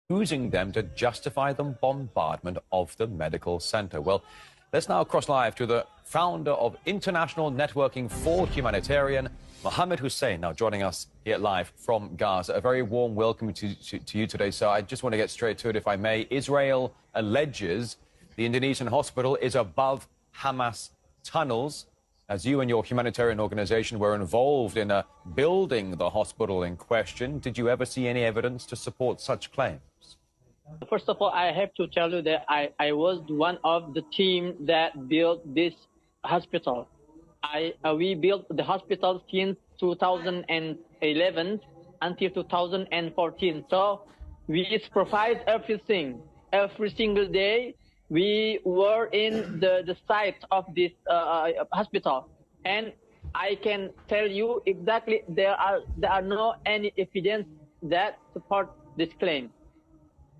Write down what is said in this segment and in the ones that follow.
using them to justify the bombardment of the medical center. Well, let's now cross live to the founder of International Networking for Humanitarian, Mohammed Hussein, now joining us here live from Gaza. A very warm welcome to you today, sir. I just want to get straight to it, if I may. Israel alleges the Indonesian hospital is above Hamas tunnels, as you and your humanitarian organization were involved in building the hospital in question. Did you ever see any evidence to support such claims? First of all, I have to tell you that I was one of the team that built this hospital. We built the hospital since 2011 until 2014. So we provide everything. Every single day, we were in the site of this hospital. And I can tell you exactly there are no any evidence that support this claim.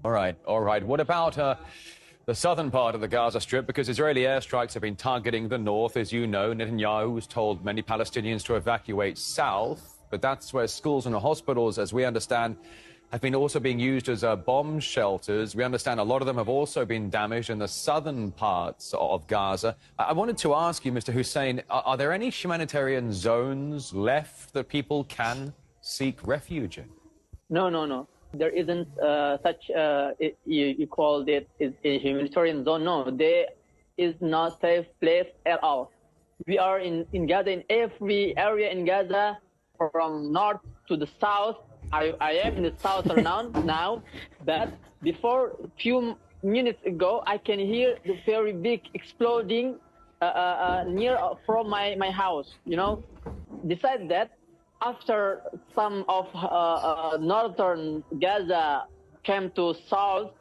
All right. What about the southern part of the Gaza Strip? Because Israeli airstrikes have been targeting the north. As you know, Netanyahu has told many Palestinians to evacuate south. But that's where schools and hospitals, as we understand, have been also being used as bomb shelters. We understand a lot of them have also been damaged in the southern parts of Gaza. I wanted to ask you, Mr. Hussein, are there any humanitarian zones left that people can seek refuge in? No. There isn't such, you called it a humanitarian zone. No, there is not safe place at all. We are in Gaza, in every area in Gaza, from north to the south. I am in the south now, but before a few minutes ago, I can hear the very big exploding near from my house, you know. Besides that, after some of northern Gaza came to south,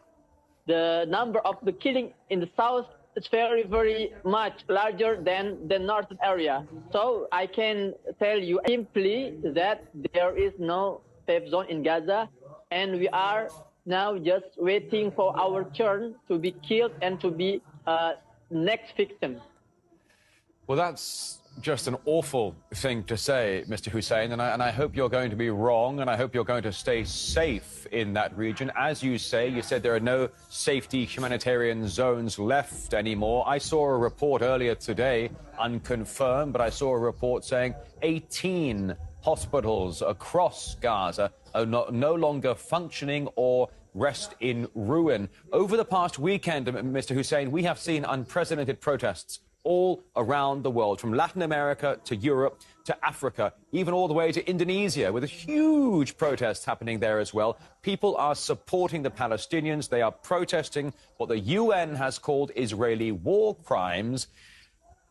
the number of the killing in the south is very, very much larger than the northern area. So I can tell you simply that there is no safe zone in Gaza, and we are now just waiting for our turn to be killed and to be next victim. Well, that's just an awful thing to say, Mr. Hussein, and I hope you're going to be wrong, and I hope you're going to stay safe in that region. As you said there are no safety humanitarian zones left anymore. I saw a report earlier today, unconfirmed, but I saw a report saying 18 hospitals across Gaza are no longer functioning or rest in ruin. Over the past weekend, Mr. Hussein, we have seen unprecedented protests all around the world, from Latin America to Europe to Africa, even all the way to Indonesia, with huge protests happening there as well. People are supporting the Palestinians. They are protesting what the UN has called Israeli war crimes.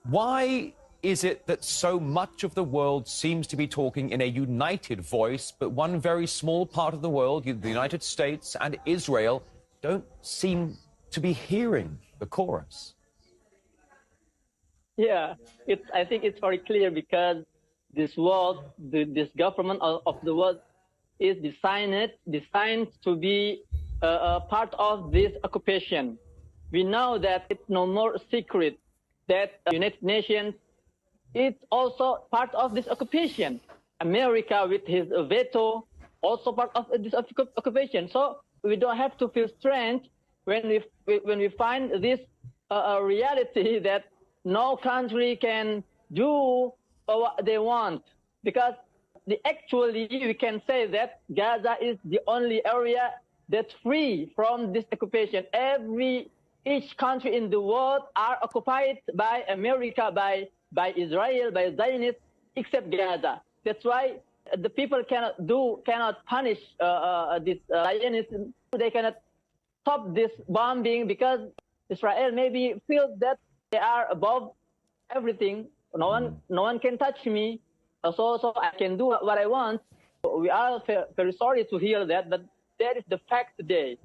Why is it that so much of the world seems to be talking in a united voice, but one very small part of the world, the United States and Israel, don't seem to be hearing the chorus? Yeah, I think it's very clear, because this world, this government of the world is designed to be a part of this occupation. We know that it's no more a secret that the United Nations is also part of this occupation. America, with his veto, also part of this occupation. So we don't have to feel strange when we find this reality that no country can do what they want, because actually we can say that Gaza is the only area that's free from this occupation. Each country in the world are occupied by America, by Israel, by Zionists, except Gaza. That's why the people cannot punish this Zionism. They cannot stop this bombing, because Israel maybe feels that they are above everything. No one can touch me, so I can do what I want. We are very sorry to hear that, but that is the fact today.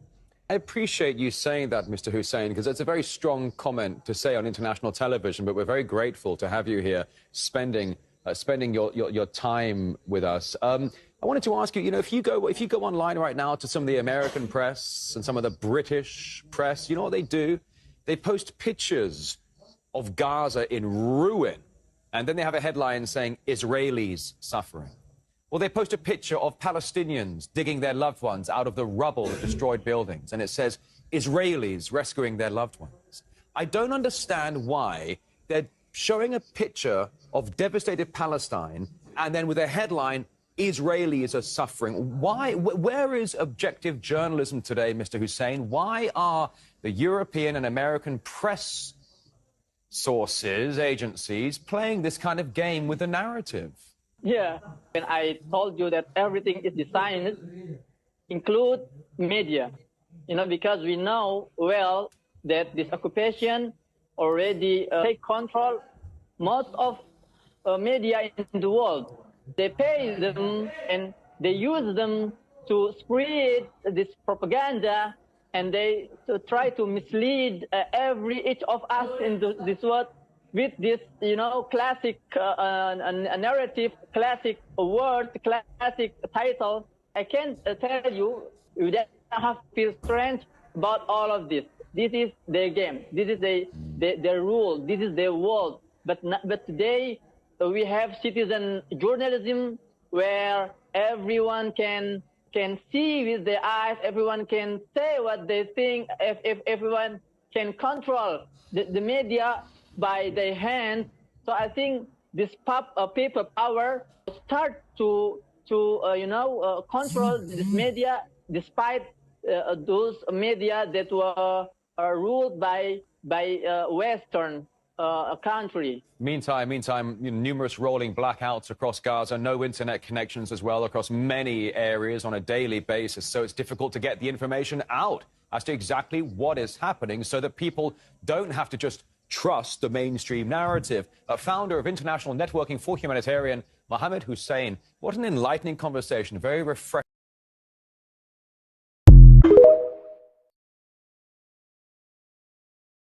I appreciate you saying that, Mr. Hussein, because it's a very strong comment to say on international television, but we're very grateful to have you here spending your time with us. I wanted to ask you, if you go online right now to some of the American press and some of the British press, you know what they do? They post pictures of Gaza in ruin, and then they have a headline saying Israelis suffering. Well, they post a picture of Palestinians digging their loved ones out of the rubble of destroyed buildings, and it says Israelis rescuing their loved ones. I don't understand why they're showing a picture of devastated Palestine and then with a headline, Israelis are suffering. Why? Where is objective journalism today, Mr. Hussein? Why are the European and American press sources, agencies, playing this kind of game with the narrative? Yeah, when I told you that everything is designed, include media, because we know well that this occupation already take control most of media in the world. They pay them and they use them to spread this propaganda, and they try to mislead each of us in this world with this, classic narrative, classic word, classic title. I can tell you, you don't have to feel strange about all of this. This is their game. This is their rule. This is their world. But today we have citizen journalism where everyone can see with their eyes. Everyone can say what they think. If everyone can control the media by their hands. So I think this paper power start to control this media, despite those media that were ruled by Western country. Meantime, numerous rolling blackouts across Gaza, no internet connections as well across many areas on a daily basis. So it's difficult to get the information out as to exactly what is happening so that people don't have to just trust the mainstream narrative. A founder of International Networking for Humanitarian, Mohammed Hussein. What an enlightening conversation, very refreshing.